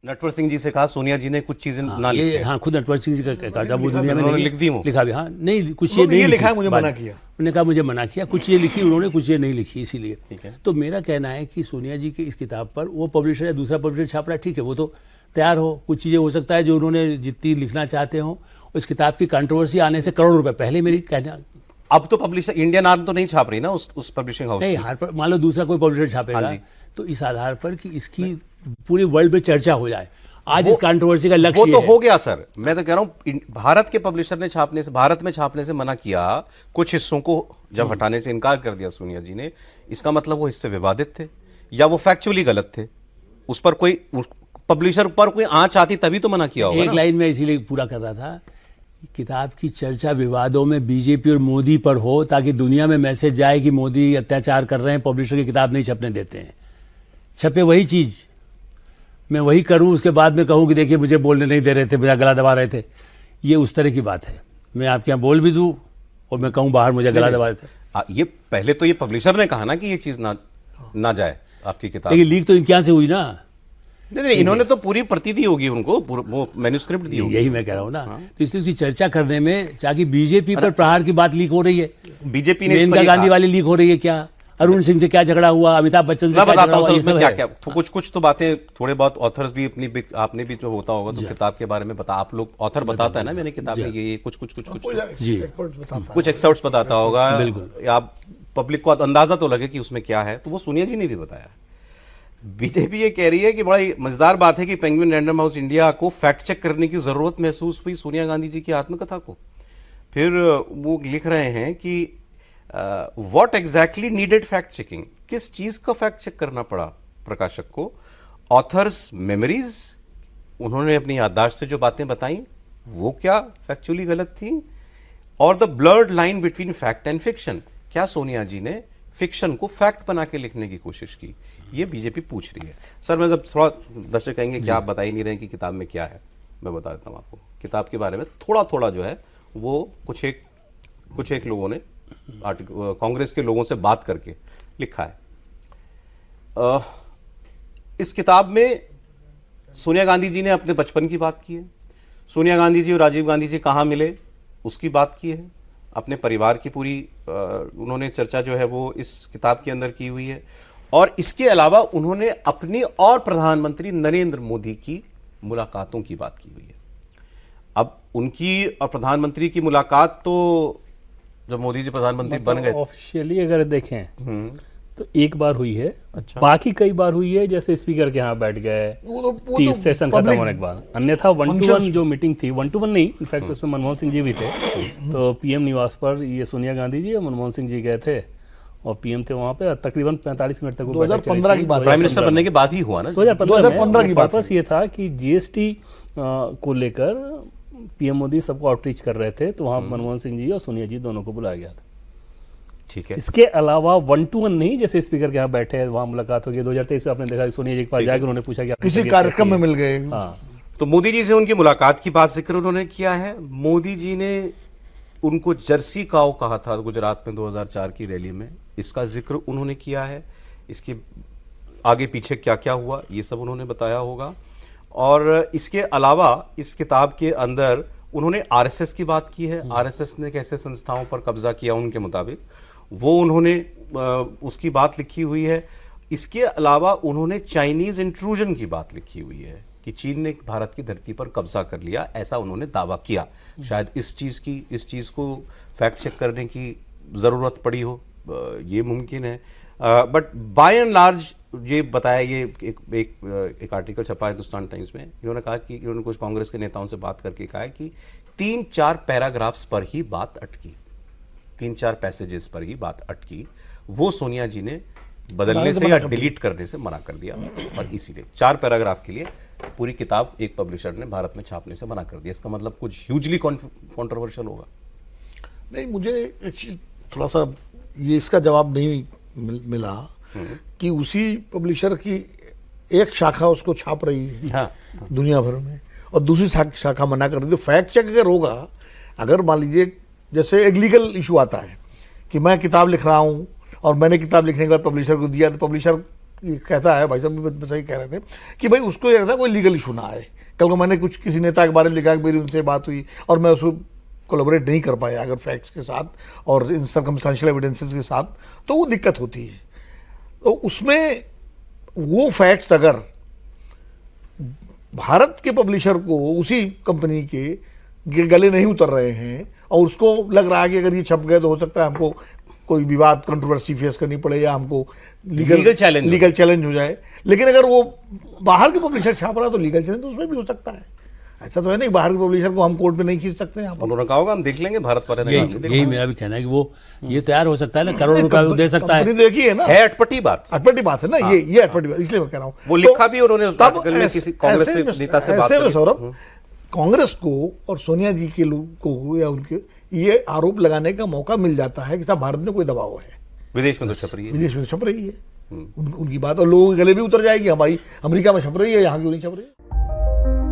नटवर सिंह जी से कहा सोनिया जी ने कुछ चीजें ना ये लिखी। हाँ, खुद नटवर सिंह जी का कहा था, वो दुनिया में उन्होंने नहीं लिख दी वो। लिखा भी, हाँ नहीं कुछ ये उन्होंने नहीं ये लिखा है, लिखी, मुझे बाद मना में। किया। उन्होंने कहा मुझे मना किया, कुछ ये लिखी उन्होंने, कुछ ये नहीं लिखी, इसीलिए। ठीक है। तो मेरा कहना है कि सोनिया जी की इस किताब पर वो पब्लिशर या दूसरा पब्लिशर छाप रहा है, ठीक है, वो तो तैयार हो, कुछ चीज़ें हो सकता है जो उन्होंने जितनी लिखना चाहते हो, उस किताब की कंट्रोवर्सी आने से करोड़ रुपए पहले मेरी कहना। अब तो पब्लिशर इंडियन आर्म तो नहीं छाप रही ना उस पब्लिशिंग हाउस नहीं, की। हार पर मान लो दूसरा कोई पब्लिशर छापेगा, हाँ जी। तो इस आधार पर कि इसकी पूरी वर्ल्ड में चर्चा हो जाए। आज इस कंट्रोवर्सी का वो लक्ष्य ये तो है। हो गया सर, मैं तो कह रहा हूं भारत के पब्लिशर ने छापने से, भारत में छापने से मना किया, कुछ हिस्सों को जब हटाने से इनकार कर दिया सोनिया जी ने, इसका मतलब वो हिस्से विवादित थे या वो फैक्चुअली गलत थे, उस पर कोई पब्लिशर पर कोई आंच आती तभी तो मना किया होगा एक ना। लाइन में इसीलिए पूरा कर रहा था, किताब की चर्चा विवादों में बीजेपी और मोदी पर हो, ताकि दुनिया में मैसेज जाए कि मोदी अत्याचार कर रहे हैं, पब्लिशर की किताब नहीं छपने देते हैं। छपे वही चीज़, मैं वही करूं, उसके बाद में कहूं कि देखिए मुझे बोलने नहीं दे रहे थे, मुझे गला दबा रहे थे। ये उस तरह की बात है। मैं आपके यहाँ बोल भी दूं और मैं कहूं बाहर मुझे गला दबा रहे थे। ये पहले तो ये पब्लिशर ने कहा ना कि ये चीज ना जाए आपकी किताब। लेकिन लीक तो इनके यहाँ से हुई ना। नहीं, इन्होंने तो पूरी प्रति दी होगी उनको, वो मैन्युस्क्रिप्ट दी होगी। यही मैं कह रहा हूँ ना। तो इसलिए उसकी चर्चा करने में, चाहे बीजेपी पर प्रहार की बात लीक हो रही है, बीजेपी ने इस पर मेनका ये गांधी कहा। वाली लीक हो रही है, क्या अरुण सिंह से क्या झगड़ा हुआ, अमिताभ बच्चन से मैं क्या बताता झगड़ा हूँ हुआ, सर ये उसमें सब क्या है। क्या तो कुछ तो बातें थोड़े बहुत ऑथर्स भी अपनी आप ने भी जो होता होगा तो किताब के बारे में बता, आप लोग ऑथर बताता है ना मैंने किताब में ये कुछ जी। एक्सपर्ट बताता है। कुछ एक्सपर्ट्स बताता होगा, बिल्कुल। आप पब्लिक को अंदाजा तो लगे कि उसमें क्या है, तो वो सोनिया जी ने भी बताया। बीजेपी ये कह रही है कि बड़ा मजेदार बात है कि पेंगुइन रैंडम हाउस इंडिया को फैक्ट चेक करने की जरूरत महसूस हुई सोनिया गांधी जी की आत्मकथा को। फिर वो लिख रहे हैं कि what exactly needed fact checking, किस चीज का फैक्ट चेक करना पड़ा प्रकाशक को। ऑथर्स मेमोरीज, उन्होंने अपनी याददाश्त से जो बातें बताई वो क्या फैक्चुअली गलत थी, और the blurred line between fact and fiction, क्या सोनिया जी ने फिक्शन को फैक्ट बना के लिखने की कोशिश की, ये बीजेपी पूछ रही है। सर मैं जब थोड़ा, दर्शक कहेंगे कि आप बता ही नहीं रहे कि किताब में क्या है, मैं बता देता हूँ आपको किताब के बारे में थोड़ा थोड़ा जो है वो कुछ एक लोगों ने कांग्रेस के लोगों से बात करके लिखा है। इस किताब में सोनिया गांधी जी ने अपने बचपन की बात की है, सोनिया गांधी जी और राजीव गांधी जी कहाँ मिले उसकी बात की है, अपने परिवार की पूरी उन्होंने चर्चा जो है वो इस किताब के अंदर की हुई है, और इसके अलावा उन्होंने अपनी और प्रधानमंत्री नरेंद्र मोदी की मुलाकातों की बात की हुई है। अब उनकी और प्रधानमंत्री की मुलाकात तो जब मोदी जी प्रधानमंत्री बन गए, ऑफिशियली अगर देखें तो एक बार हुई है। अच्छा। बाकी कई बार हुई है, जैसे स्पीकर के यहाँ बैठ गए, वो तो सेशन खत्म public होने के बाद। अन्यथा 1-to-1 functions- जो मीटिंग थी, 1-to-1 नहीं, इनफैक्ट उसमें मनमोहन सिंह जी भी थे। तो पीएम निवास पर ये सोनिया गांधी जी और मनमोहन सिंह जी गए थे और पीएम थे वहाँ पे, तकरीबन 45 मिनट तक वो बैठक चली 2015 थी। की बात है। प्राइम मिनिस्टर बनने के बाद ही हुआ ना। 2015 की बात पर्पस ये था कि जीएसटी को लेकर पीएम मोदी सबको आउटरीच कर रहे थे, तो वहाँ मनमोहन सिंह जी और सोनिया जी दोनों को बुलाया गया था। ठीक है। इसके अलावा 1-to-1 नहीं, जैसे स्पीकर के यहाँ बैठे हैं वहाँ मुलाकात होगी। 2023 में आपने देखा कि सोनिया जी के पास जाकर उन्होंने पूछा कि आपकी किसी तबीयत कार्यक्रम कैसी में है? मिल गए। हाँ, तो मोदी जी से उनकी मुलाकात की बात जिक्र उन्होंने किया है। मोदी जी ने उनको जर्सी काऊ कहा था गुजरात में 2004 की रैली में, इसका जिक्र उन्होंने किया है। इसके आगे पीछे क्या क्या हुआ ये सब उन्होंने बताया होगा। और इसके अलावा इस किताब के अंदर उन्होंने आरएसएस की बात की है। आरएसएस ने कैसे संस्थाओं पर कब्जा किया उनके मुताबिक, वो उन्होंने उसकी बात लिखी हुई है। इसके अलावा उन्होंने चाइनीज इंट्रूजन की बात लिखी हुई है कि चीन ने भारत की धरती पर कब्जा कर लिया, ऐसा उन्होंने दावा किया। शायद इस चीज को फैक्ट चेक करने की जरूरत पड़ी हो, ये मुमकिन है। बट बाय एंड लार्ज ये बताया, ये एक आर्टिकल छपा है हिंदुस्तान टाइम्स में, इन्होंने कहा कि इन्होंने कुछ कांग्रेस के नेताओं से बात करके कहा है कि 3-4 पैराग्राफ्स पर ही बात अटकी, 3-4 पैसेजेस पर ही बात अटकी, वो सोनिया जी ने बदलने से या डिलीट करने से मना कर दिया, और इसीलिए 4 पैराग्राफ के लिए पूरी किताब एक पब्लिशर ने भारत में छापने से मना कर दिया। इसका मतलब कुछ ह्यूजली कॉन्ट्रोवर्शियल होगा। नहीं, मुझे एक चीज थोड़ा सा ये इसका जवाब नहीं मिला कि उसी पब्लिशर की एक शाखा उसको छाप रही है हाँ, दुनिया भर में और दूसरी शाखा मना कर रही है। तो फैक्ट चेक अगर होगा, अगर मान लीजिए जैसे एक लीगल इशू आता है कि मैं किताब लिख रहा हूँ और मैंने किताब लिखने के बाद पब्लिशर को दिया, तो पब्लिशर ये कहता है, भाई साहब भी सही कह रहे थे कि भाई उसको ये रहता है कोई लीगल इशू ना आए। कल को मैंने कुछ किसी नेता के बारे में लिखा कि मेरी उनसे बात हुई और मैं उसको कोलैबोरेट नहीं कर पाया अगर फैक्ट्स के साथ और इन सर्कमस्टेंशियल एविडेंसेस के साथ, तो वो दिक्कत होती है। तो उसमें वो फैक्ट्स अगर भारत के पब्लिशर को उसी कंपनी के गले नहीं उतर रहे हैं और उसको लग रहा है कि अगर ये छप गए तो हो सकता है हमको कोई विवाद, कंट्रोवर्सी फेस करनी पड़े या हमको लीगल चैलेंज हो जाए, लेकिन अगर वो बाहर के पब्लिशर छाप रहा है तो लीगल चैलेंज तो उसमें भी हो सकता है। ऐसा तो है नहीं बाहर के पब्लिशर को हम कोर्ट में नहीं खींच सकते हैं। उन्होंने कहा होगा हम देख लेंगे भारत पर। यही मेरा भी कहना है कि वो ये तैयार हो सकता है ना, करोड़ रुपए वो दे सकता है। देखिए है ना, है अटपटी बात है ना, ये अटपटी बात, इसलिए मैं कह रहा हूँ वो लिखा भी उन्होंने आर्टिकल में किसी कांग्रेस नेता से बात करी। सौरभ, कांग्रेस को और सोनिया जी के लोग को या उनके ये आरोप लगाने का मौका मिल जाता है कि साहब भारत में कोई दबाव है, विदेश में तो छप रही है, विदेश में छप रही है उनकी बात, और लोगों के गले भी उतर जाएगी, हमारी अमेरिका में छप रही है, यहाँ क्यों नहीं छप रही है।